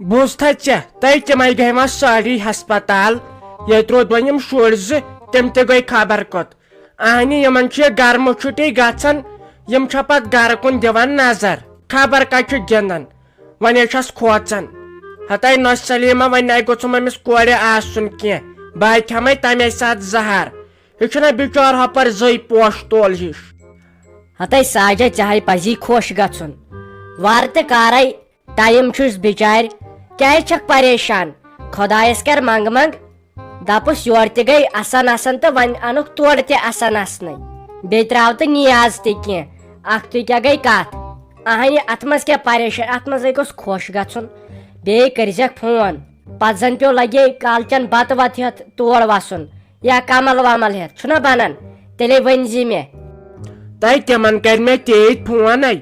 بوزتھا ژےٚ تۄہہِ تِمے گٔیوا سٲری ہسپتال ییٚتہِ روٗد وۄنۍ یِم شُرۍ زٕ تِم تہِ گٔے خبر کوٚت اہنہِ یِمن چھُ یہِ گرمہٕ چھُٹی گژھان یِم چھا پتہٕ گرٕ کُن دِوان نظر خبر کتہِ چھُ گِنٛدان وۄنۍ ہے چھس کھوژان ہتاے نۄش سلیٖما وۄنۍ نَے گوٚژھُم أمِس کورِ آسُن کینٛہہ بہٕ کھٮ۪مے تمے ساتہٕ زہر یہِ چھُنہ بِچور ہۄپٲرۍ زٕے پوش تول ہِش ہتاے ساجا ژےٚ پزی خۄش گژھُن وارٕ تہٕ کارے ٹایم چھُس بِچارِ کیازِ چھکھ پریشان خۄدایس کر منٛگ منٛگ دپُس یورٕ تہِ گٔے اسان اسان تہٕ وۄنۍ انُکھ تورٕ تہِ اسان اسنٕے بیٚیہِ تراو تہٕ نیاز تہِ کینٛہہ اکھتُے کیٛاہ گٔے کتھ اہنہِ اتھ منٛز کیٛاہ پریشان اتھ منٛزے گوٚژھ خۄش گژھُن بیٚیہِ کٔرزٮ۪کھ فون پتہٕ زن پیٚو لگے کالچن بتہٕ وتہٕ ہٮ۪تھ تور وسُن یا کمل ومل ہٮ۪تھ چھُنہ بنان تیٚلے ؤنزِ مےٚ تۄہہِ تِمن کر مےٚ تیٖتۍ فونے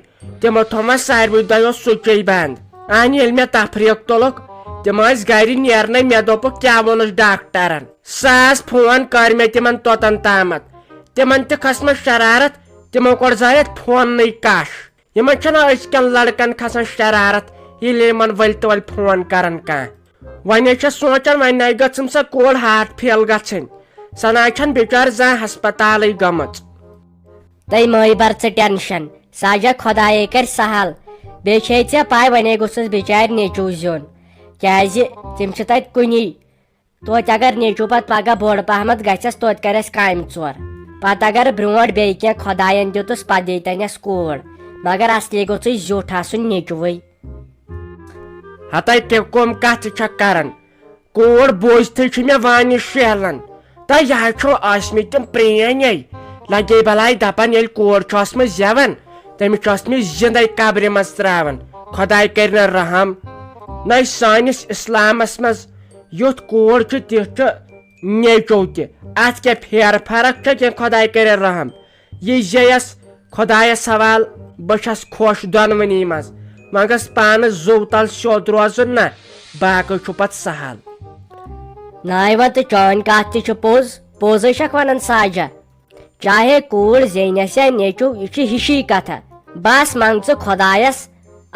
تِمو تھوٚومس ساروٕے دۄیو سُچے بنٛد اہنہِ ییٚلہِ مےٚ تفریٖق تُلُکھ تِم ٲسۍ گرِ نیرنے مےٚ دوٚپُکھ کیٛاہ ووٚنُس ڈاکٹرن ساس فون کر مےٚ تِمن توٚتن تامتھ تِمن تہِ کھٔژمٕژ شرارت تِمو کوٚر زٲرِتھ فوننٕے کش یِمن چھنہ أزکٮ۪ن لڑکن کھسان شرارت ییٚلہِ یِمن ؤلۍ تۄلہِ فون کران کانٛہہ وۄنۍ چھس سونچان وۄنۍ نَے گٔژھم سۄ کوٗر ہارٹ فیل گژھٕنۍ سۄ نَے چھنہٕ بِچٲر زانٛہہ ہسپتالٕے گٔمٕژ تُہۍ مٲے بر ژٕ ٹٮ۪نشن ساجا خۄدایے کرِ سہل بیٚیہِ چھے ژےٚ پاے وۄنۍ گوٚژھُس بِچارِ نیٚچوٗ زیُن کیازِ تِم چھِ تتہِ کُنی توتہِ اگر نیٚچوٗ پتہٕ پگہہ بوٚڑ پہمتھ گژھٮ۪س توتہِ کرٮ۪س کامہِ ژور پتہٕ اگر برونٛٹھ بیٚیہِ کینٛہہ خۄداین دِتُس پتہٕ دیتنس کوٗر مگر اصلی گوٚژھُے زیُٹھ آسُن نیٚچوٗوٕے ہتاے تہِ کٕم کتھٕ چھکھ کران کوٗر بوٗزتھٕے چھُ مےٚ وانہِ شیلان تۄہہِ یہِ حظ چھُو ٲسمٕتۍ تِم پرٛٲنۍ لگے بلاے دپان ییٚلہِ کور چھُ ٲسمٕژ زٮ۪وان تٔمِس چھُ ٲسمٕژ زِندے قبرِ منٛز تراوان خۄداے کرِ نہٕ رحم نَے سٲنِس اسلامس منٛز یُتھ کوٗر چھُ تیُتھ چھُ نیٚچوٗ تہِ اتھ کیٛاہ پھیرٕ فرق چھےٚ کینٛہہ خۄداے کرِ رحم یہِ زیٚیس خۄدایس حوال بہٕ چھس خۄش دۄنوٕنی منٛز وۄنۍ گژھ پانہٕ زُو تل سیوٚد روزُن نہ باقٕے چھُ پتہٕ سہل ناے وۄنۍ تہٕ چٲنۍ کتھ تہِ چھِ پوٚز پوٚزے چھکھ ونان ساجا چاہے کوٗر زینس یا نیٚچوٗ یہِ چھِ ہِشی کتھا بس منٛگ ژٕ خۄدایس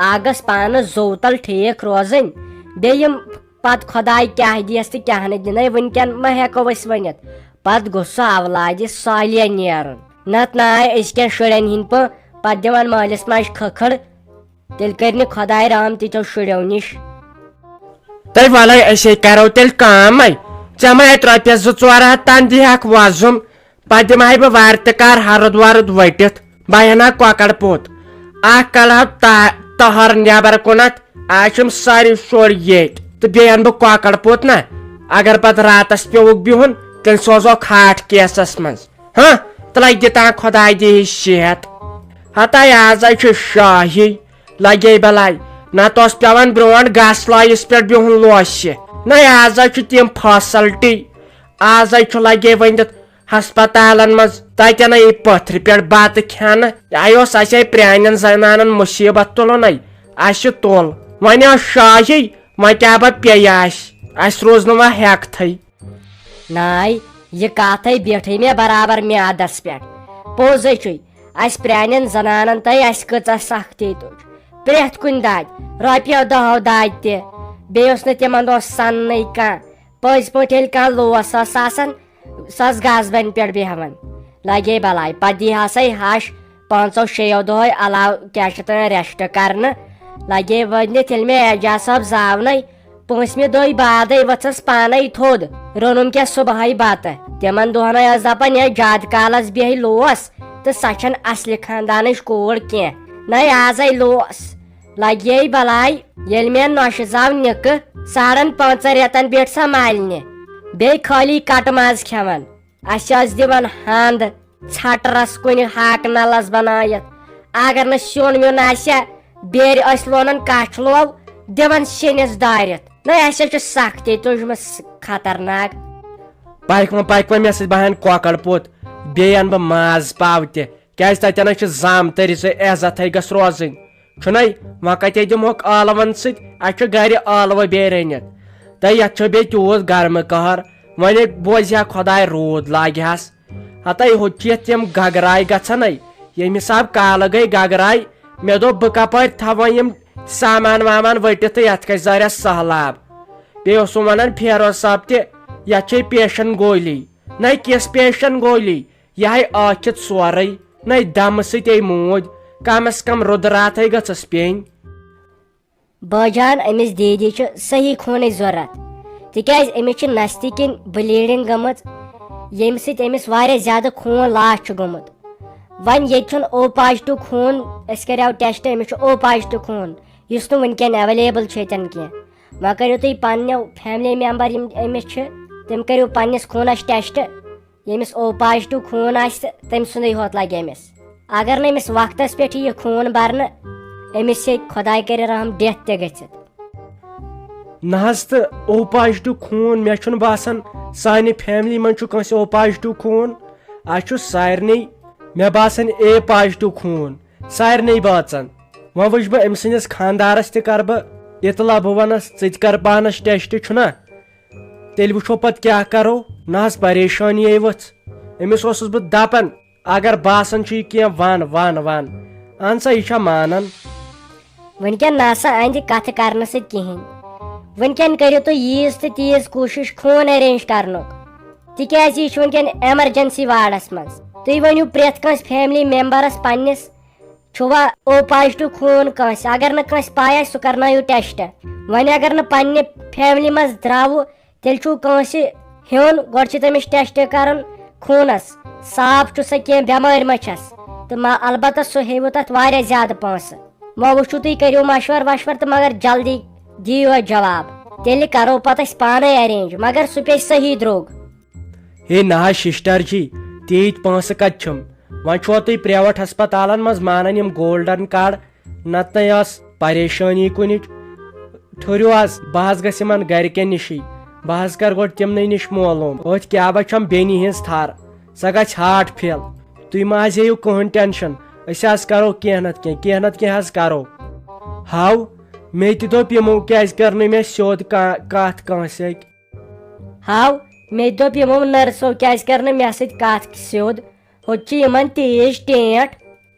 اکھ گژھ پانہٕ زُو تل ٹھیٖک روزٕنۍ بیٚیہِ یِم پتہٕ خۄداے کیٛاہ دِیس تہٕ کیٛاہ نہٕ دِنٕے وُنکٮ۪ن ما ہٮ۪کو أسۍ ؤنِتھ پتہٕ گوٚژھ سُہ اولادِ صالح نیرُن نتہٕ ناے أزکٮ۪ن شُرٮ۪ن ہِنٛدۍ پتہٕ دِوان مٲلِس ماجہِ کھکھٕر تیٚلہِ کٔرِ نہٕ خۄداے رحم تیٖتیو شُرٮ۪و نِش تۄہہِ وَلے أسے کرو تیٚلہِ کٲمے ژےٚ ما اتہِ رۄپیس 2-4 ہتھ تام دِہکھ وۄزُم پتہٕ دِمہے بہٕ وارٕ تہِ کار ہرُد ورُد ؤٹِتھ بہٕ انہا کۄکر پوٚت اکھ کڑہا تہر نٮ۪بر کُنتھ آز چھِم سٲری شُرۍ ییٚتۍ تہٕ بیٚیہِ انہٕ بہٕ کۄکر پوٚت نہ اگر پتہٕ راتس پیوٚوُکھ بِہُن تیٚلہِ سوزوکھ ہاٹھ کیسس منٛز تہٕ لگہِ تان خۄداے دِیہِ صحت ہتاے آزے چھُ شاہی لگے بلاے نتہٕ اوس پیوان برونٛٹھ گاسہٕ لٲیِس پٮ۪ٹھ بِہُن لوسہِ نہ آزے چھُ تِم فیسلٹی آزے چھُ لگے ؤنِتھ ہسپتالن منٛز تتٮ۪ن یہِ پٔتھرِ پٮ۪ٹھ بتہٕ کھٮ۪نہٕ یہِ اوس اسے پرانٮ۪ن زنانن مُصیبت تُلُنے اسہِ تُل وۄنۍ ٲس شاہی وۄنۍ کیٛاہ با پیٚیہِ اسہِ روٗز نہٕ وۄنۍ ہٮ۪کتھٕے ناے یہِ کتھے بیٹھٕے مےٚ برابر میادس پٮ۪ٹھ پوٚزے چھُے اسہِ پرانٮ۪ن زنانن تہٕ اسہِ کۭژاہ سختی تُج پرٛٮ۪تھ کُنہِ دادِ رۄپیو دہو دادِ تہِ بیٚیہِ اوس نہٕ تِمن دۄہ سننٕے کانٛہہ پٔزۍ پٲٹھۍ ییٚلہِ کانٛہہ لوس ٲس آسان سۄ ٲس گاسبنہِ پٮ۪ٹھ بیہوان لگے بلاے پتہٕ دی ہسا ہش 5-6 دۄہے علاوٕ کیٛاہ چھِ تَتھ ریسٹ کرنہٕ لگے ؤنِتھ ییٚلہِ مےٚ اعجاز صٲب زاونَے 5مہِ دۄہہِ بادے ؤژھٕس پانے تھوٚد روٚنُم کیٛاہ صبحٲے بتہٕ تِمن دۄہنٕے ٲس دپان ہے زیادٕ کالس بیہہِ لوس تہٕ سۄ چھنہٕ اصلہِ خاندانٕچ کوٗر کینٛہہ نَے آزے لوس لگے بلاے ییٚلہِ مےٚ نۄشہِ زاو نِکہٕ 5.5 رٮ۪تن بیٖٹھ سۄ مالنہِ بیٚیہِ خٲلی کٹہٕ ماز کھٮ۪وان اسہِ ٲس دِوان ہند ژھٹرس کُنہِ ہاکہٕ نلس بنٲیِتھ اگر نہٕ سیُن ویُن آسہِ بیرِ ٲسۍ لونان کچھ لوو دِوان سِنِس دٲرِتھ نہ اسے چھِ سختی تُجمٕژ خطرناک پکہِ مےٚ سۭتۍ بہٕ انہٕ کۄکر پوٚت بیٚیہِ انہٕ بہٕ ماز پاو تہِ کیازِ تتٮ۪ن چھِ زامتٕرۍ زٕ عزتھے گژھِ روزٕنۍ چھُنَے وۄنۍ کتے دِمہوکھ ٲلون سۭتۍ اسہِ چھُ گرِ ٲلوٕ بیٚیہِ رٔنِتھ تہٕ یتھ چھُ بیٚیہِ تیوٗت گرمہٕ قہر وۄنۍ بوزِ ہا خۄداے روٗد لاگہِ ہس ہتاے ہُتہِ چھِ یتھ تِم گگراے گژھانے ییٚمہِ حساب کالہٕ گٔے گگراے مےٚ دوٚپ بہٕ کپٲرۍ تھاو وۄنۍ یِم سامان وامان وٹِتھ تہٕ یتھ گژھِ ظٲہرا سہلاب بیٚیہِ اوسُم ونان فیروز صٲب تہِ یتھ چھے پیشن گولی نَے کِس پیشن گولی یہِ ہاے ٲکھِتھ سورُے نَے دمہٕ سۭتۍ اے موٗدۍ کم از کم رُدراتھے گٔژھٕس پیٚنۍ بٲجان أمِس دیٖدی چھِ صحیح خوٗنٕچ ضروٗرت تِکیازِ أمِس چھِ نستہِ کِنۍ بلیٖڈنگ گٔمٕژ ییٚمہِ سۭتۍ أمِس واریاہ زیادٕ خوٗن لاس چھُ گوٚمُت وۄنۍ ییٚتہِ چھُنہٕ او پازٹِو خوٗن أسۍ کریو ٹیسٹ أمِس چھُ او پازٹِو خوٗن یُس نہٕ وٕنکیٚن ایویلیبل چھُ ییٚتٮ۪ن کینٛہہ وۄنۍ کٔرِو تُہۍ پننیو فیملی میمبر یِم أمِس چھِ تِم کٔرِو پننِس خوٗنس ٹیسٹ ییٚمِس او پازٹِو خوٗن آسہِ تہٕ تٔمۍ سُنٛدٕے ہوت لگہِ أمِس اگر نہٕ أمِس وقتس پٮ۪ٹھ یہِ خوٗن برنہٕ أمِس ہیٚکہِ خۄداے کٔرِتھ رحم ڈیتھ تہِ گٔژھِتھ نہ حظ تہٕ او پازٹِو خوٗن مےٚ چھُنہٕ باسان سانہِ فیملی منٛز چھُ کٲنٛسہِ او پازٹِو خوٗن اسہِ چھُ سارنٕے مےٚ باسان اے پازٹِو خوٗن سارنٕے بٲژن وۄنۍ وٕچھ بہٕ أمۍ سٕنٛدِس خانٛدارس تہِ کرٕ بہٕ اطلاع بہٕ ونس ژٕ تہِ کر پانس ٹیسٹ چھُنا تیٚلہِ وٕچھو پتہٕ کیٛاہ کرو نہ حظ پریشٲنی اے ؤژھ أمِس اوسُس بہٕ دپان اگر باسان چھُ یہِ کینٛہہ ون اہن سا یہِ چھا مانان وٕنکیٚن نسا اندِ کتھٕ کرنہٕ سۭتۍ کِہینۍ وٕنکیٚن کٔرِو تُہۍ ییٖژ تہٕ تیٖژ کوٗشش خوٗن ارینج کرنُک تِکیازِ یہِ چھُ وٕنکیٚن ایمرجنسی وارڈس منٛز تُہۍ ؤنِو پرٛٮ۪تھ کٲنٛسہِ فیملی میمبرس پننِس چھُوا او پازٹِو خوٗن کٲنٛسہِ اگر نہٕ کٲنٛسہِ پاے آسہِ سُہ کرنٲیِو ٹیسٹ وۄنۍ اگر نہٕ پننہِ فیملی منٛز درٛاوٕ تیٚلہِ چھُو کٲنٛسہِ ہیوٚن گۄڈٕ چھُ تٔمِس ٹیسٹ کرُن خوٗنس صاف چھُ سا کینٛہہ بٮ۪مٲرۍ ما چھس تہٕ البتہ سُہ ہیٚیوٕ تتھ واریاہ زیادٕ پونٛسہٕ وۄنۍ وٕچھِو تُہۍ کٔرِو مشور وشور تہٕ مگر جلدی دِیِو اَتھ جواب تیٚلہِ کرو پتہٕ أسۍ پانے ارینج مگر سُہ پیٚیہِ صحیح درٛوگ ہے نہ حظ سسٹر جی تیٖتۍ پونٛسہٕ کتہِ چھُم وۄنۍ چھُوا تُہۍ پریویٹ ہسپتالن منٛز مانان یِم گولڈن کارڈ نتہٕ نے ٲس پریشٲنی کُنِچ ٹھٔہرِو حظ بہٕ حظ گژھِ یِمن گرِکٮ۪ن نِشی بہٕ حظ کرٕ گۄڈٕ تِمنٕے نِش معلوٗم أتھۍ کیبس چھم بیٚنہِ ہِنٛز تھر سۄ گژھِ ہاٹ فیل تُہۍ ما حظ ہیٚیِو کٕہۭنۍ ٹٮ۪نشن أسۍ حظ کرو کینٛہہ نتہٕ کینٛہہ حظ کرو ہاو مےٚ تہِ دوٚپ یِمو کیازِ کٔر نہٕ مےٚ سیوٚد کتھ کٲنٛسہِ سۭتۍ ہاو مےٚ تہِ دوٚپ یِمو نٔرسو کیازِ کٔر نہٕ مےٚ سۭتۍ کتھ سیوٚد ہُتہِ چھِ یِمن تیز ٹینٛٹ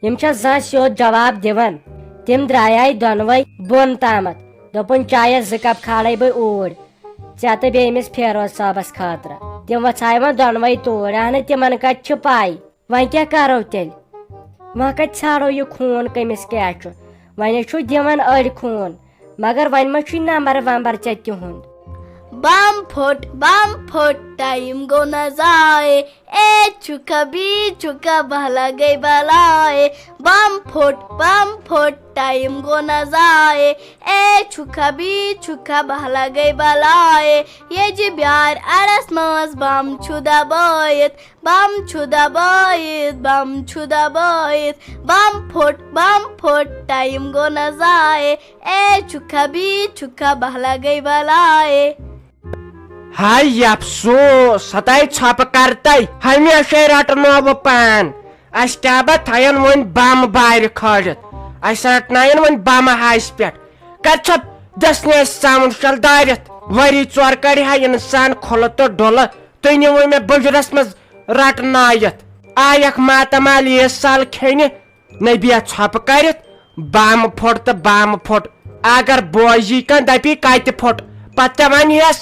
یِم چھا زانٛہہ سیوٚد جواب دِوان تِم درٛایے دۄنوے بۄن تامتھ دوٚپُن چایس 2 کپ کھالے بہٕ اوٗرۍ ژےٚ تہٕ بیٚیہِ أمِس فیروز صٲبس خٲطرٕ تِم وژھاے وۄنۍ دۄنوے توٗرۍ اہنہٕ تِمن کتہِ چھِ پاے وۄنۍ کیٛاہ کرو تیٚلہِ وۄنۍ کتہِ ژھانڈو یہِ خوٗن کٔمِس کیٛاہ چھُ وۄنۍ چھُ دِوان أڑۍ خوٗن مگر وۄنۍ ما چھُے نمبر ومبر ژےٚ تِہُنٛد بم پھٹ ٹائم گو نہ ضائع اے چکا بھی چکا بہلا گئی بلائے بم پھٹ ٹائم گو نہ ضائع اے چکا بھی چکا بہلا گئی بلائے یہ جی بیار اڑس ماس بم چھُ دبٲیِتھ بم چھُ دبٲیِتھ بم پھٹ ٹائم گو نہ ضائع اے چکا بھی چکا بہلا گئی بلائے ہاے افسوس ہتاے ژھۄپہٕ کرتاے ہمیشے رٹنو بہٕ پان اسہِ کیاہ با تھاین وۄنۍ بم بارِ کھٲلِتھ اسہِ رٹناین وۄنۍ بمہٕ ہاسہِ پٮ۪ٹھ کتہِ چھا دٔسنہِ ساوُنٛڈ شل دٲرِتھ ؤری ژور کڑِ ہا انسان کھُلہٕ تہٕ ڈُلہٕ تُہۍ نِوٕ مےٚ بُجرس منٛز رٹنٲیِتھ آیکھ ماتامال ییٖژ سال کھیٚنہِ نبیہ ژھۄپہٕ کٔرِتھ بم پھُٹ تہٕ بم پھُٹ اگر بوزی کانٛہہ دپی کتہِ پھُٹ پتہٕ تے ونہس